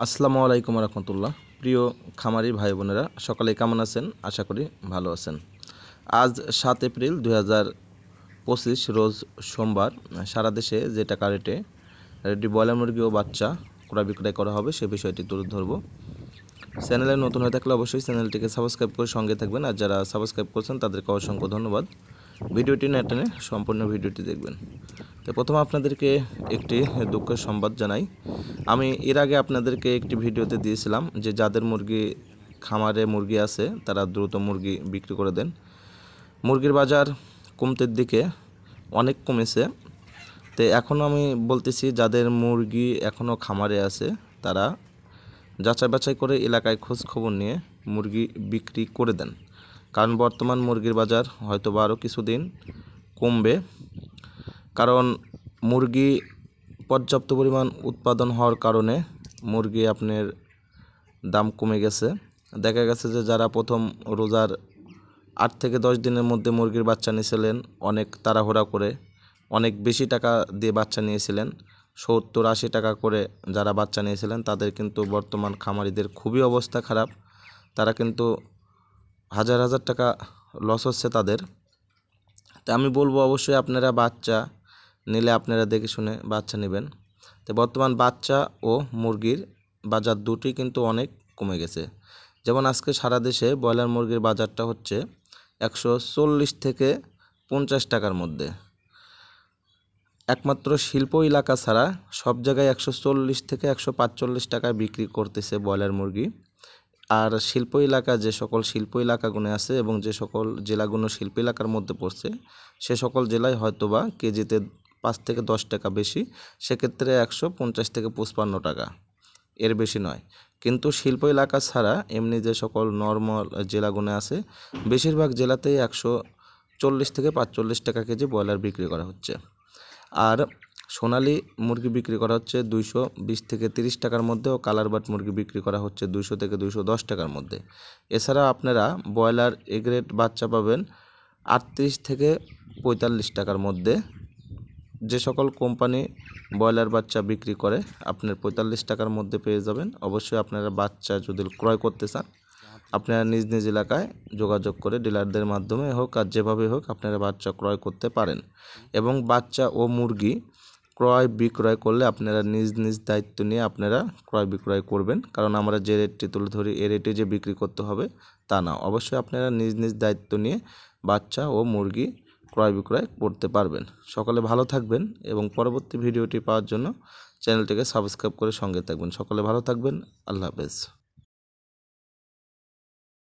আসসালামু আলাইকুম রহমতুল্লাহ। প্রিয় খামারি ভাই বোনেরা, সকালে কেমন আছেন? আশা করি ভালো আছেন। আজ 7 এপ্রিল 2025 রোজ সোমবার। সারা দেশে যে টাকা রেটে রেডি ব্রয়লার মুরগি ও বাচ্চা ক্রয় বিক্রয় করা হবে সে বিষয়টি তুলে ধরব। চ্যানেলে নতুন হয়ে থাকলে অবশ্যই চ্যানেলটিকে সাবস্ক্রাইব করে সঙ্গে থাকবেন, আর যারা সাবস্ক্রাইব করছেন তাদেরকে অসংখ্য ধন্যবাদ। ভিডিওটি না টেনে সম্পূর্ণ ভিডিওটি দেখবেন। তো প্রথমে আপনাদেরকে একটি দুঃখের সংবাদ জানাই। আমি এর আগে আপনাদেরকে একটি ভিডিওতে দিয়েছিলাম যে যাদের খামারে মুরগি আছে তারা দ্রুত মুরগি বিক্রি করে দেন। মুরগির বাজার কমতের দিকে অনেক কমেছে। তো এখন আমি বলতেছি যাদের মুরগি এখনও খামারে আছে তারা যাচাই বাছাই করে এলাকায় খোঁজ খবর নিয়ে মুরগি বিক্রি করে দেন, কারণ বর্তমান মুরগির বাজার হয়তো বা আরও কিছুদিন কমবে। কারণ মুরগি পর্যাপ্ত পরিমাণ উৎপাদন হওয়ার কারণে মুরগি আপনার দাম কমে গেছে। দেখা গেছে যে যারা প্রথম রোজার 8 থেকে 10 দিনের মধ্যে মুরগির বাচ্চা নিয়েছিলেন, অনেক তাড়াহুড়া করে অনেক বেশি টাকা দিয়ে বাচ্চা নিয়েছিলেন, 70-80 টাকা করে যারা বাচ্চা নিয়েছিলেন তাদের কিন্তু বর্তমান খামারিদের খুবই অবস্থা খারাপ। তারা কিন্তু হাজার হাজার টাকা লস হচ্ছে তাদের। তা আমি বলবো অবশ্যই আপনারা বাচ্চা নিলে আপনারা দেখে শুনে বাচ্চা নেবেন। তো বর্তমান বাচ্চা ও মুরগির বাজার দুটি কিন্তু অনেক কমে গেছে। যেমন আজকে সারা দেশে ব্রয়লার মুরগির বাজারটা হচ্ছে 140 থেকে 50 টাকার মধ্যে। একমাত্র শিল্প এলাকা ছাড়া সব জায়গায় 140 থেকে 145 টাকায় বিক্রি করতেছে ব্রয়লার মুরগি। আর শিল্প এলাকা যে সকল শিল্প এলাকাগুলো আছে এবং যে সকল জেলাগুলো শিল্প এলাকার মধ্যে পড়ছে সে সকল জেলায় হয়তোবা কেজিতে 5 থেকে 10 টাকা বেশি, সেক্ষেত্রে 150 থেকে 55 টাকা, এর বেশি নয়। কিন্তু শিল্প এলাকা ছাড়া এমনি যে সকল নর্মাল জেলাগুলো আছে বেশিরভাগ জেলাতেই 140 থেকে 45 টাকা কেজি ব্রয়লার বিক্রি করা হচ্ছে। আর সোনালী মুরগি বিক্রি করা হচ্ছে 220 থেকে 30 টাকার মধ্যে, ও কালার বাট মুরগি বিক্রি করা হচ্ছে 200 থেকে 210 টাকার মধ্যে। এছাড়া আপনারা ব্রয়লার এ গ্রেড বাচ্চা পাবেন 38 থেকে 45 টাকার মধ্যে। যে সকল কোম্পানি ব্রয়লার বাচ্চা বিক্রি করে আপনার 45 টাকার মধ্যে পেয়ে যাবেন। অবশ্যই আপনারা বাচ্চা যদি ক্রয় করতে চান আপনারা নিজ নিজ এলাকায় যোগাযোগ করে ডিলারদের মাধ্যমে হোক আর যেভাবে হোক আপনারা বাচ্চা ক্রয় করতে পারেন। এবং বাচ্চা ও মুরগি ক্রয় বিক্রয় করলে আপনারা নিজ নিজ দায়িত্ব নিয়ে আপনারা ক্রয় বিক্রয় করবেন, কারণ আমরা যে রেটটি তুলে ধরি এ রেটে যে বিক্রি করতে হবে তা না। অবশ্যই আপনারা নিজ নিজ দায়িত্ব নিয়ে বাচ্চা ও মুরগি ক্রয় বিক্রয় করতে পারবেন। সকলে ভালো থাকবেন এবং পরবর্তী ভিডিওটি পাওয়ার জন্য চ্যানেলটিকে সাবস্ক্রাইব করে সঙ্গে থাকবেন। সকলে ভালো থাকবেন। আল্লাহ হাফেজ।